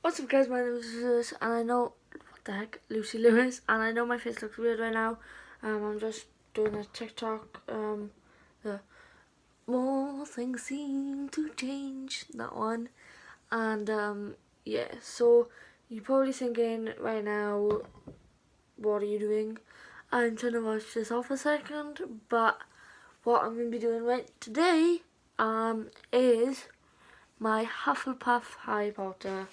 What's up guys, my name is Lewis and I know, what the heck, Lucy Lewis, and I know my face looks weird right now. I'm just doing a TikTok, the more things seem to change, that one. And yeah, so you're probably thinking right now, what are you doing? I'm trying to watch this off a second, but what I'm going to be doing right today is my Hufflepuff Harry Potter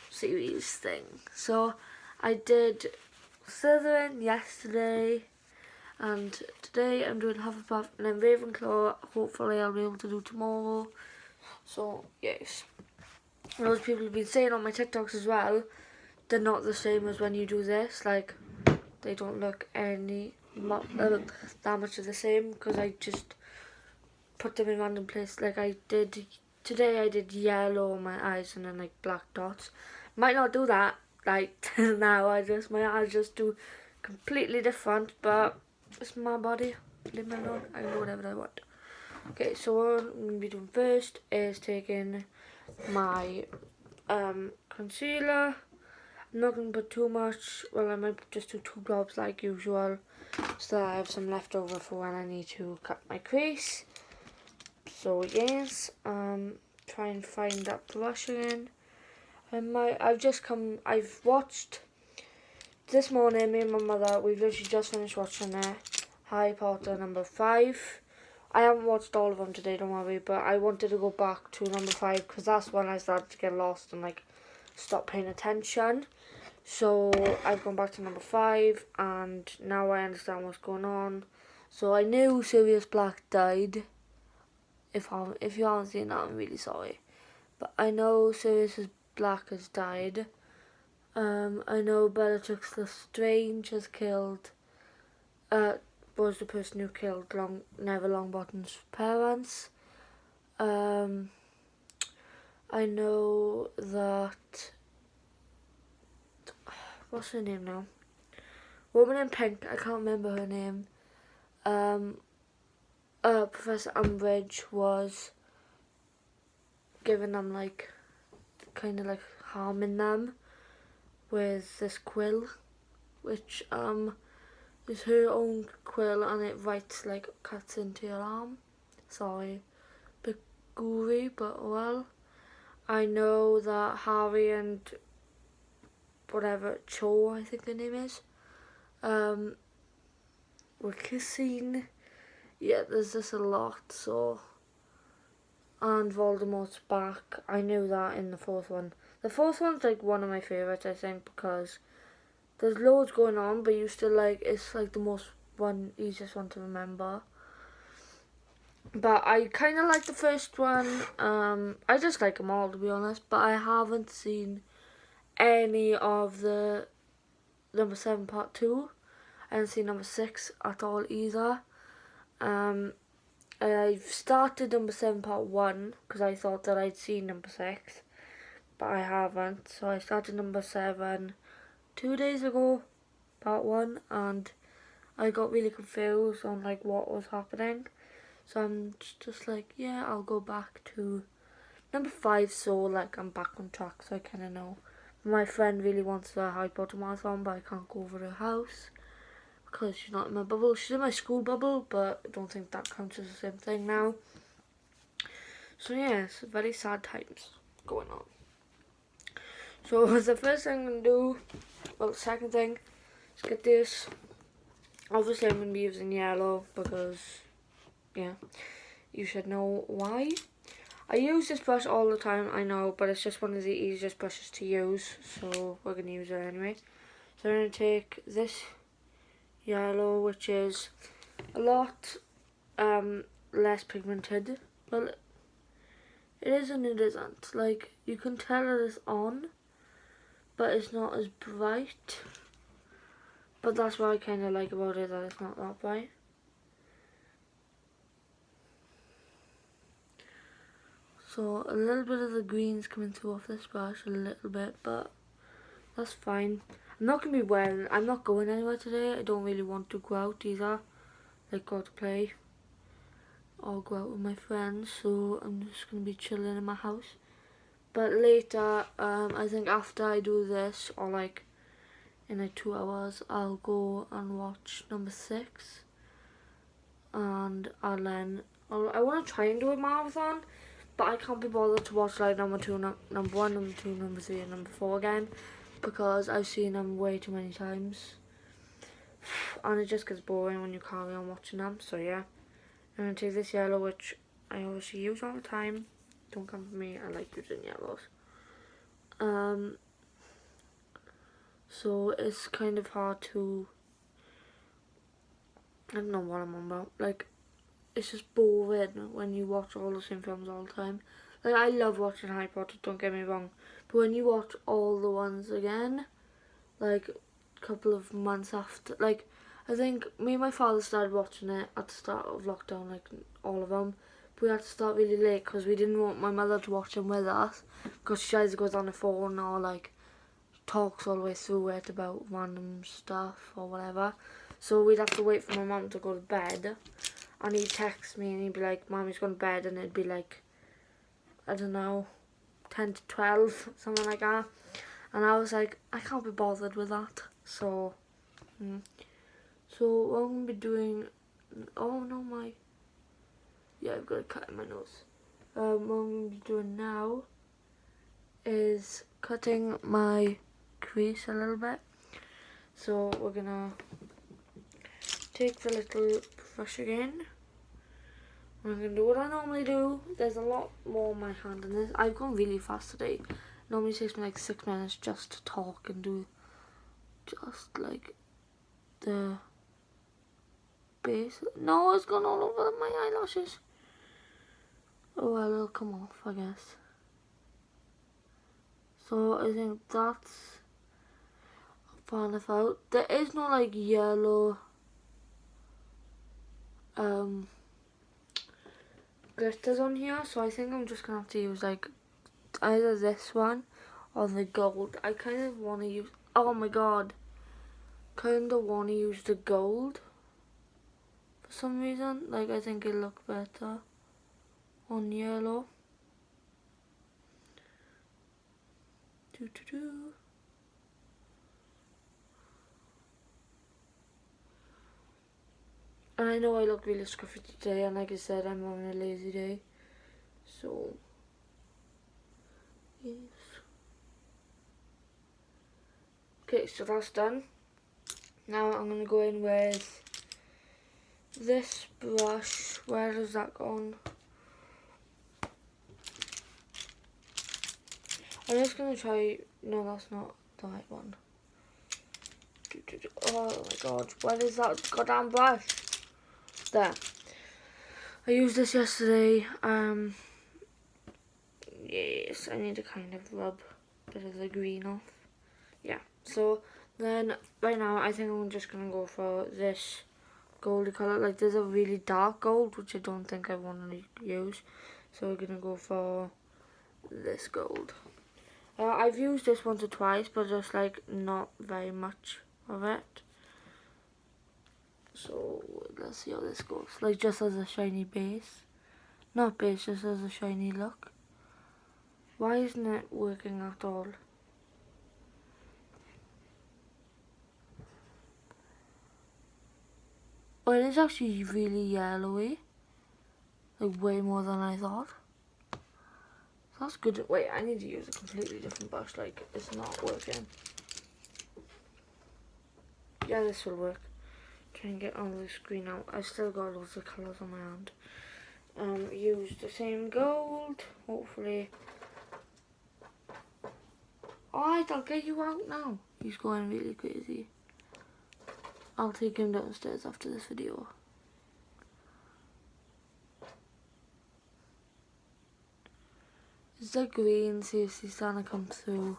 series thing. So I did Slytherin yesterday, and today I'm doing Hufflepuff, and then Ravenclaw. Hopefully I'll be able to do tomorrow. So yes, those people have been saying on my TikToks as well, they're not the same as when you do this. Like, they don't look that much of the same, because I just put them in random places. Like I did today, I did yellow on my eyes and then like black dots. Might not do that like now. My eyes just do completely different, but it's my body. Leave me alone. I can do whatever I want. Okay, so what I'm gonna be doing first is taking my concealer. I'm not gonna put too much. Well, I might just do 2 globs like usual, so that I have some left over for when I need to cut my crease. So yes, try and find that blush again. I've watched this morning. Me and my mother, we've literally just finished watching Harry Potter number 5. I haven't watched all of them today, don't worry, but I wanted to go back to number 5 because that's when I started to get lost and like stop paying attention. So I've gone back to number 5, and now I understand what's going on. So I knew Sirius Black died. If you haven't seen that, I'm really sorry. But I know Sirius Black has died. I know Bellatrix Lestrange has killed, was the person who killed Neville Longbottom's parents. I know that, what's her name now? Woman in pink, I can't remember her name. Professor Umbridge was giving them like, kind of like harming them with this quill, which is her own quill, and it writes like cuts into your arm. Sorry, bit gory, but well. I know that Harry and whatever Cho, I think the name is, were kissing. Yeah, there's just a lot. So, and Voldemort's back. I knew that in the 4th one. The 4th one's like one of my favourites, I think, because there's loads going on, but you still like, it's like the easiest one to remember. But I kind of like the first one. I just like them all, to be honest. But I haven't seen any of the number 7 part 2. I haven't seen number 6 at all either. I've started number 7 part 1 because I thought that I'd seen number 6, but I haven't. So I started number 7 2 days ago, part 1, and I got really confused on like what was happening. So I'm just like, yeah, I'll go back to number 5, so like I'm back on track, so I kind of know. My friend really wants a Harry Potter marathon, but I can't go over to her house because she's not in my bubble. She's in my school bubble, but I don't think that counts as the same thing now. So yes, very sad times going on. So the first thing I'm going to do, well, the second thing, is get this. Obviously I'm going to be using yellow because, yeah, you should know why. I use this brush all the time, I know, but it's just one of the easiest brushes to use, so we're going to use it anyway. So I'm going to take this yellow, which is a lot less pigmented. Well, it is and it isn't. Like, you can tell it is on, but it's not as bright. But that's what I kind of like about it, that it's not that bright. So a little bit of the green's coming through off this brush, a little bit, but that's fine. I'm not going anywhere today. I don't really want to go out either, like go out to play or go out with my friends, so I'm just going to be chilling in my house. But later, I think after I do this, or like in like 2 hours, I'll go and watch number 6. And I want to try and do a marathon, but I can't be bothered to watch like number 2, number 1, number 2, number 3, and number 4 again, because I've seen them way too many times. And it just gets boring when you carry on watching them. So yeah, I'm going to take this yellow, which I obviously use all the time. Don't come for me, I like using yellows. So it's kind of hard to, I don't know what I'm on about. Like, it's just boring when you watch all the same films all the time. Like, I love watching Harry Potter, don't get me wrong. But when you watch all the ones again, like, a couple of months after, like, I think me and my father started watching it at the start of lockdown, like, all of them. But we had to start really late because we didn't want my mother to watch them with us, because she either goes on the phone or, like, talks all the way through it about random stuff or whatever. So we'd have to wait for my mum to go to bed, and he'd text me and he'd be like, Mommy's going to bed, and it'd be like, I don't know, 10 to 12, something like that. And I was like, I can't be bothered with that. So, so what I'm going to be doing, oh no, yeah, I've got a cut in my nose. What I'm going to be doing now is cutting my crease a little bit. So we're going to take the little brush again. I'm going to do what I normally do. There's a lot more on my hand in this. I've gone really fast today. Normally it takes me like 6 minutes just to talk and do just like the base. No, it's gone all over my eyelashes. Oh well, it'll come off, I guess. So I think that's far enough out. There is no like yellow glitters on here, so I think I'm just gonna have to use like either this one or the gold. I kind of want to use, oh my god, kind of want to use the gold for some reason. Like, I think it'll look better on yellow. And I know I look really scruffy today, and like I said, I'm on a lazy day, so yes. Okay, so that's done. Now I'm going to go in with this brush. Where has that gone? I'm just going to try, no, that's not the right one. Oh my god, where is that goddamn brush? There. I used this yesterday. Yes, I need to kind of rub a bit of the green off. Yeah, so then right now I think I'm just going to go for this goldy colour. Like, there's a really dark gold, which I don't think I want to use. So we're going to go for this gold. I've used this once or twice, but just like not very much of it. So let's see how this goes. Like, just as a shiny base. Not base, just as a shiny look. Why isn't it working at all? Oh, it is actually really yellowy. Like, way more than I thought. That's good. Wait, I need to use a completely different brush. Like, it's not working. Yeah, this will work. Try and get all the screen out. I still got lots of colours on my hand. Use the same gold. Hopefully. Alright, I'll get you out now. He's going really crazy. I'll take him downstairs after this video. Is the green seriously starting to come through?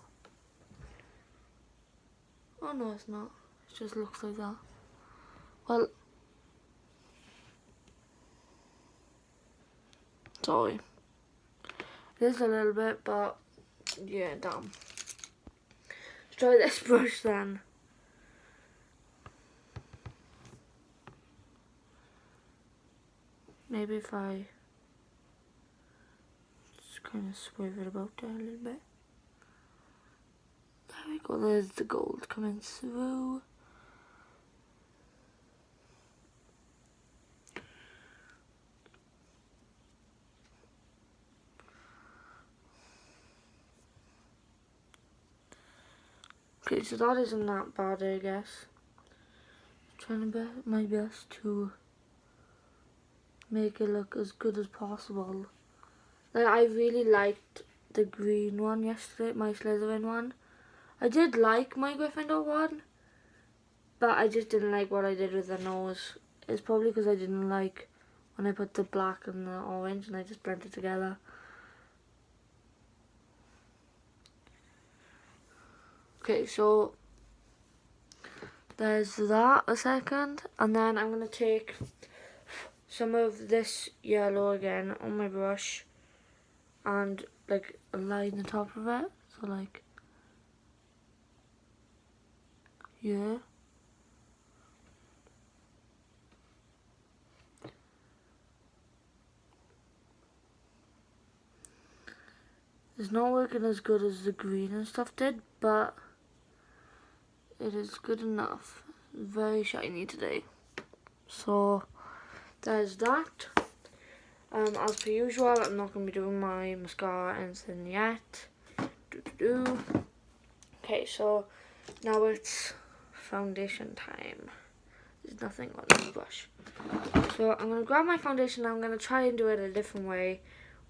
Oh no, it's not. It just looks like that. Well, sorry. It is a little bit, but yeah, damn. Let's try this brush then. Maybe if I kind of swerve it about there a little bit. There we go, there's the gold coming through. Okay, so that isn't that bad, I guess. Trying to my best to make it look as good as possible. Like, I really liked the green one yesterday, my Slytherin one. I did like my Gryffindor one, but I just didn't like what I did with the nose. It's probably because I didn't like when I put the black and the orange and I just blended it together. Okay, so there's that a second, and then I'm going to take some of this yellow again on my brush and like line the top of it, so like here. It's not working as good as the green and stuff did, but it is good enough. Very shiny today. So there's that. As per usual, I'm not going to be doing my mascara or anything yet. Okay, so now it's foundation time. There's nothing on the brush. So I'm going to grab my foundation and I'm going to try and do it a different way,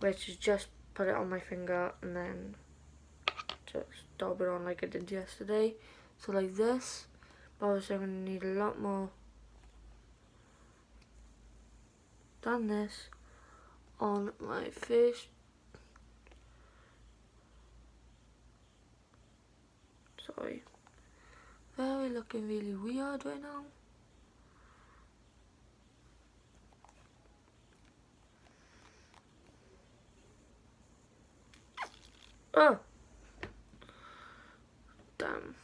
which is just put it on my finger and then just dab it on like I did yesterday. So like this, but obviously I'm going to need a lot more than this on my face. Sorry. Very looking really weird right now. Oh! Damn.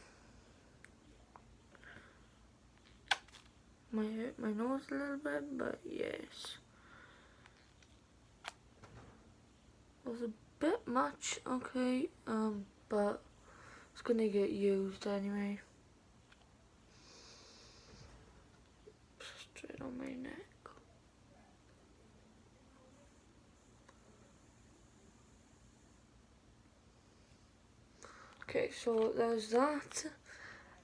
Might hurt my nose a little bit, but yes. It was a bit much, okay, but it's gonna get used anyway. Straight on my neck. Okay, so there's that.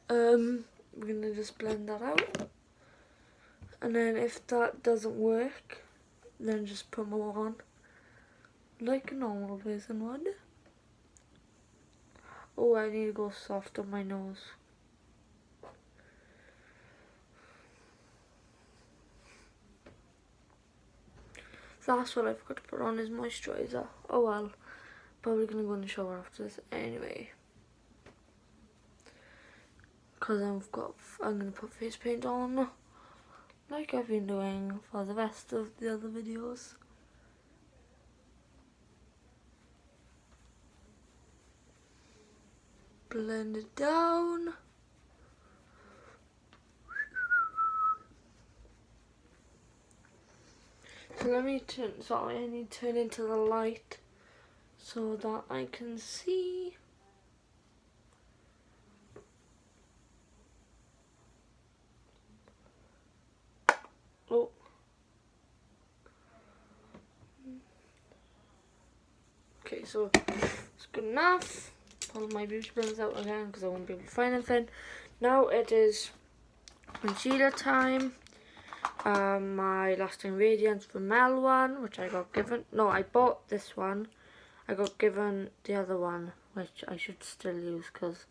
We're gonna just blend that out. And then if that doesn't work, then just put more on. Like a normal person would. Oh, I need to go soft on my nose. That's what I forgot to put on is moisturizer. Oh well. Probably gonna go in the shower after this anyway. Because I'm gonna put face paint on. Like I've been doing for the rest of the other videos. Blend it down. So let me I need to turn into the light so that I can see. Oh. Okay, so it's good enough. Pull my beauty blenders out again because I won't be able to find anything. Now it is concealer time. My Lasting Radiance from Mel one, which I got given. No, I bought this one. I got given the other one, which I should still use because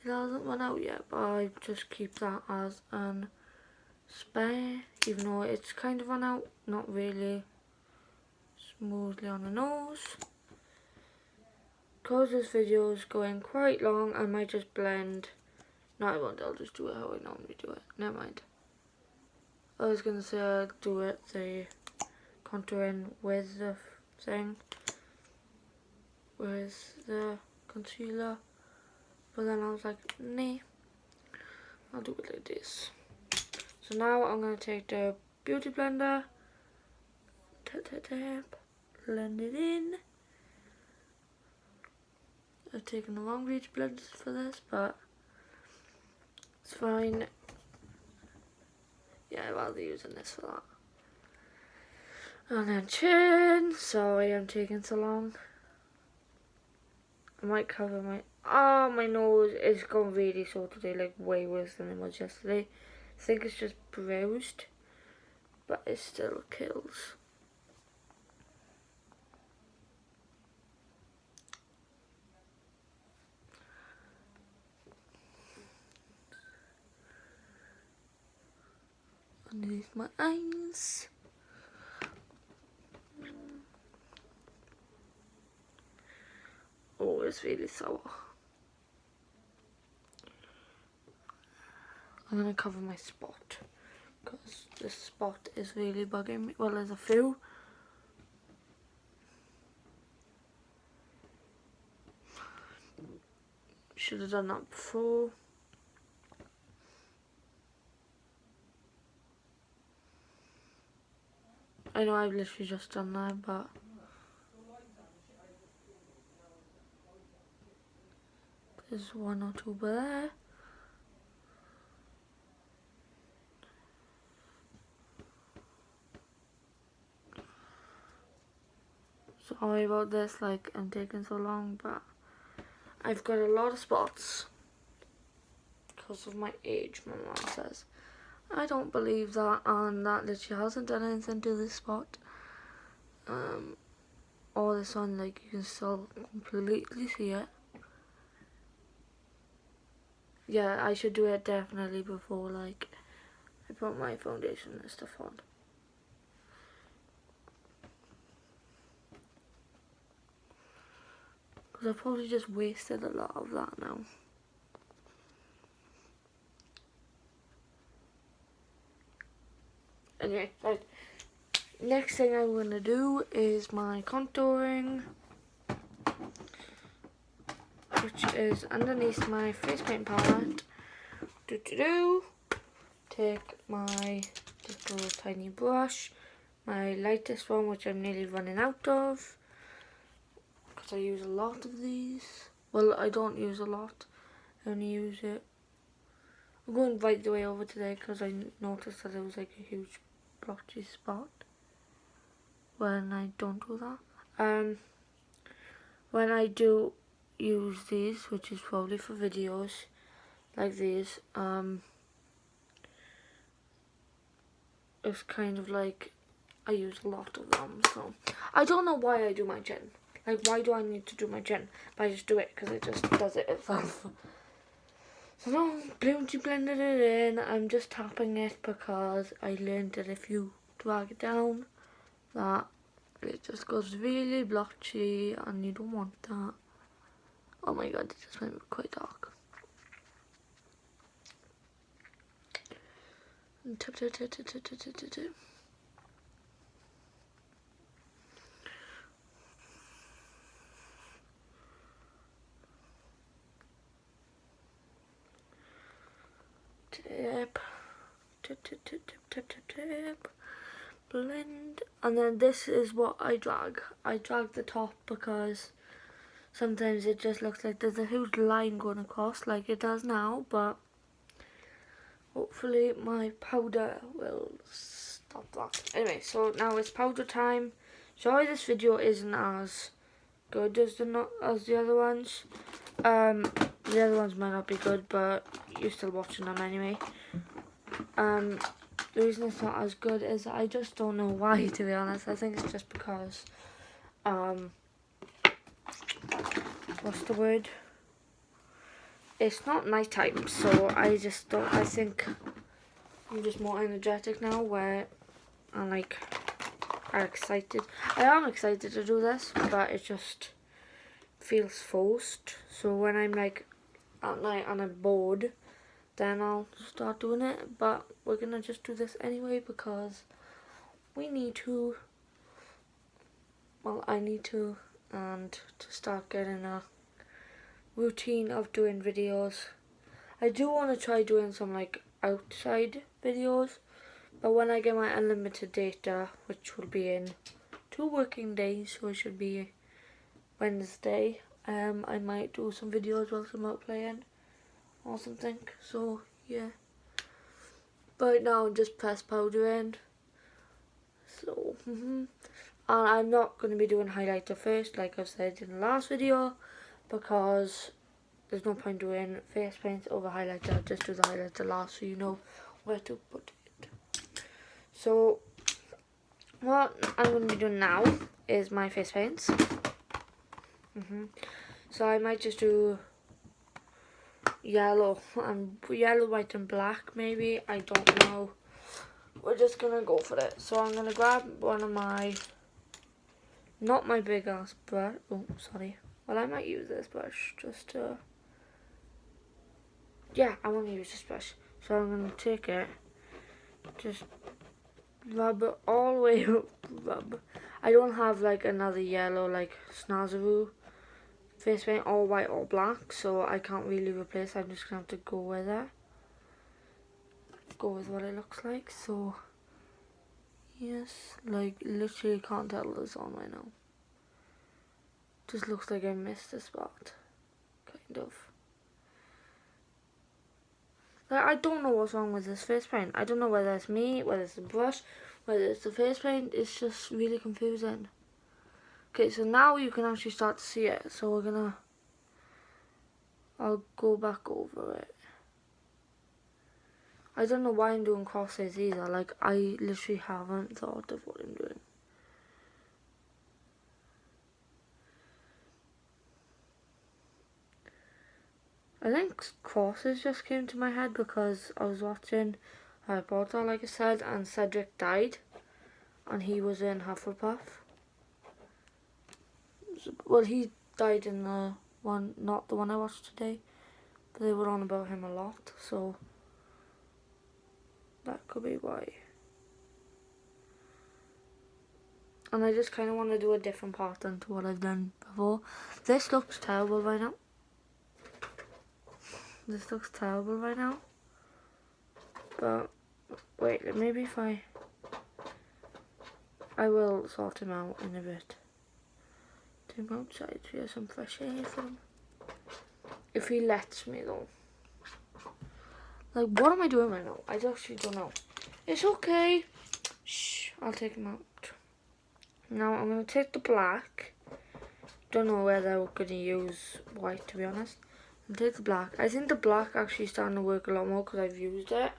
it hasn't run out yet. But I just keep that as an spare, even though it's kind of run out. Not really. Smoothly on the nose. Because this video is going quite long, I might just blend. No, I won't. I'll just do it how I normally do it. Never mind. I was going to say I'd do it the contouring with the thing. With the concealer. But then I was like, nah. I'll do it like this. So now I'm going to take the beauty blender. Tap, tap, tap. Blend it in. I've taken the wrong beauty blenders for this, but it's fine. Yeah, I'd rather using this for that. And then chin. Sorry I'm taking so long. I might cover my... Oh, my nose is gone really sore today, like way worse than it was yesterday. I think it's just bruised, but it still kills. Underneath my eyes. Oh, it's really sour. I'm gonna cover my spot because this spot is really bugging me. Well, there's a few. Should have done that before. I know I've literally just done that, but there's one or two there. Sorry about this, like I'm taking so long, but I've got a lot of spots because of my age, my mom says. I don't believe that, and that literally hasn't done anything to this spot. All this on, like you can still completely see it. Yeah, I should do it definitely before like I put my foundation and stuff on. Because I've probably just wasted a lot of that now. Anyway, right. Next thing I'm going to do is my contouring, which is underneath my face paint palette. Take my little tiny brush, my lightest one, which I'm nearly running out of, because I use a lot of these. Well, I don't use a lot, I only use it. I'm going right the way over today because I noticed that there was like a huge blotchy spot when I don't do that. When I do use these, which is probably for videos like these, it's kind of like I use a lot of them. So I don't know why I do my chin. Like, why do I need to do my chin? But I just do it because it just does it itself. So now beauty blended it in. I'm just tapping it because I learned that if you drag it down, that it just goes really blotchy and you don't want that. Oh my god, it just went quite dark. And tap, tap, tap, tap, tap, tap, tap, tap. Tap, tap, tap, tap, tap, tap, tap, blend. And then this is what I drag. I drag the top because sometimes it just looks like there's a huge line going across like it does now, but hopefully my powder will stop that. Anyway, so now it's powder time. Sorry this video isn't as good as the other ones. The other ones might not be good, but you're still watching them anyway. The reason it's not as good is I just don't know why, to be honest. I think it's just because what's the word? It's not night time, so I just don't. I think I'm just more energetic now, where I'm like excited. I am excited to do this, but it just feels forced. So when I'm like at night and I'm bored, then I'll start doing it. But we're gonna just do this anyway because we need to. Well, I need to, and to start getting a routine of doing videos. I do want to try doing some like outside videos, but when I get my unlimited data, which will be in 2 working days, so it should be Wednesday, I might do some videos whilst I'm out playing or something. So yeah. But now I'm just press powdering. So and I'm not going to be doing highlighter first, like I've said in the last video, because there's no point doing face paint over highlighter. Just do the highlighter last so you know where to put it. So what I'm going to be doing now is my face paints. So I might just do yellow, white and black maybe. I don't know. We're just going to go for it. So I'm going to grab one of my, not my big ass brush. Oh, sorry. Well, I might use this brush just to, yeah, I want to use this brush. So I'm going to take it, just rub it all the way up, rub. I don't have like another yellow like Snazaroo face paint, all white or black, so I can't really replace. I'm just gonna have to go with it, go with what it looks like. So yes, like literally can't tell this on right now. Just looks like I missed a spot, kind of. Like, I don't know what's wrong with this face paint. I don't know whether it's me, whether it's the brush, whether it's the face paint. It's just really confusing. Okay, so now you can actually start to see it. So I'll go back over it. I don't know why I'm doing crosshairs either. Like, I literally haven't thought of what I'm doing. I think crosses just came to my head because I was watching Harry Potter, like I said, and Cedric died, and he was in Hufflepuff. Well, he died in the one, not the one I watched today, but they were on about him a lot, so that could be why. And I just kind of want to do a different pattern to what I've done before. This looks terrible right now. This looks terrible right now. But wait, maybe if I will sort him out in a bit. Take him outside to get some fresh air for him. If he lets me though. Like, what am I doing right now? I actually don't know. It's okay. Shh, I'll take him out. Now I'm going to take the black. Don't know whether we're going to use white, to be honest. I'll take the black. I think the black actually starting to work a lot more because I've used it.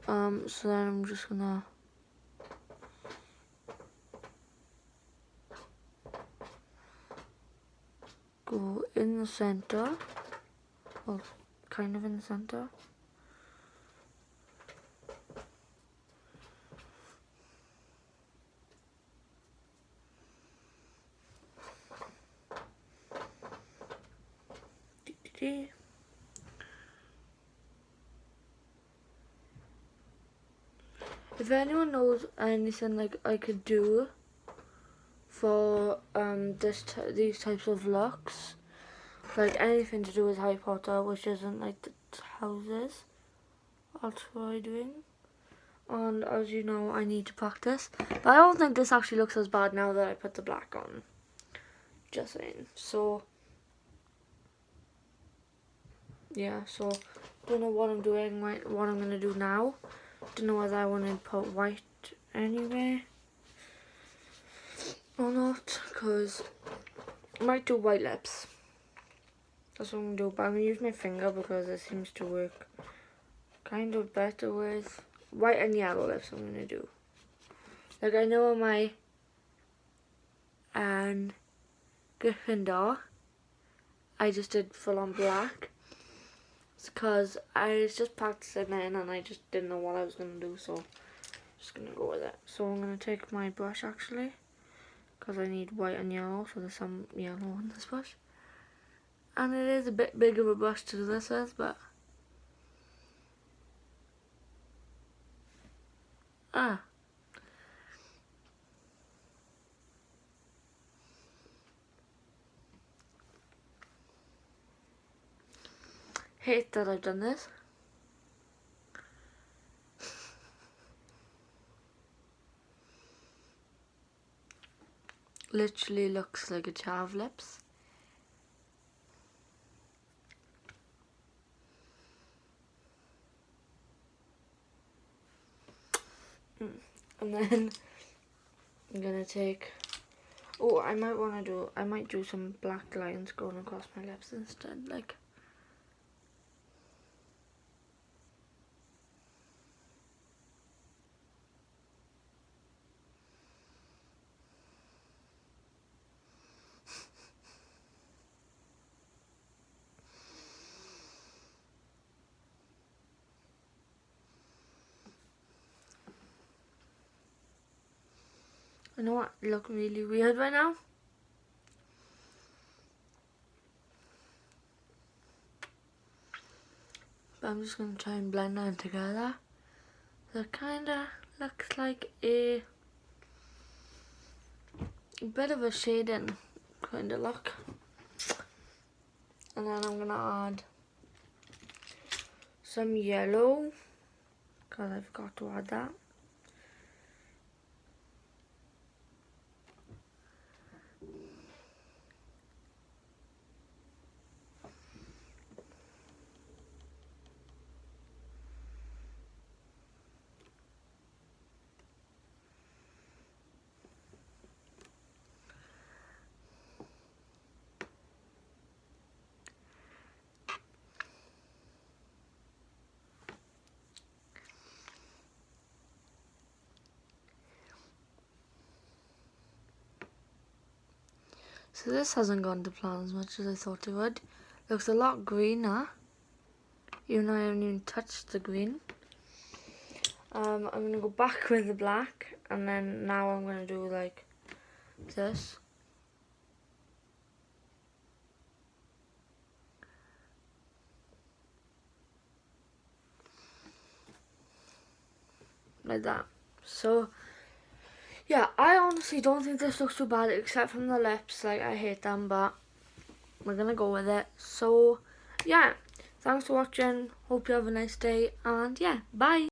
So then I'm just going to go in the center. Well, kind of in the center. If anyone knows anything like I could do for these types of looks, like anything to do with Harry Potter, which isn't like the houses, I'll try doing. And as you know, I need to practice. But I don't think this actually looks as bad now that I put the black on. Just saying. So yeah, so don't know what I'm doing, what I'm gonna do now. Don't know whether I want to put white anyway or not, because I might do white lips. That's what I'm gonna do, but I'm gonna use my finger because it seems to work kind of better with white and yellow lips. I'm gonna do, like, I know my Gryffindor, I just did full on black. It's because I was just practicing it and I just didn't know what I was gonna do, so I'm just gonna go with it. So I'm gonna take my brush actually, because I need white and yellow, so there's some yellow in this brush. And it is a bit big of a brush to do this with, but hate that I've done this. literally looks like a chav lips. And then I'm gonna take, oh, I might do some black lines going across my lips instead, like. You know what? They look really weird right now. But I'm just gonna try and blend them together. So it kinda looks like a bit of a shading kind of look. And then I'm gonna add some yellow, because I forgot to add that. So this hasn't gone to plan as much as I thought it would. Looks a lot greener, even though I haven't even touched the green. I'm gonna go back with the black, and then now I'm gonna do like this. Like that. So yeah, I honestly don't think this looks too bad, except from the lips. Like, I hate them, but we're gonna go with it. So yeah, thanks for watching. Hope you have a nice day, and yeah, bye.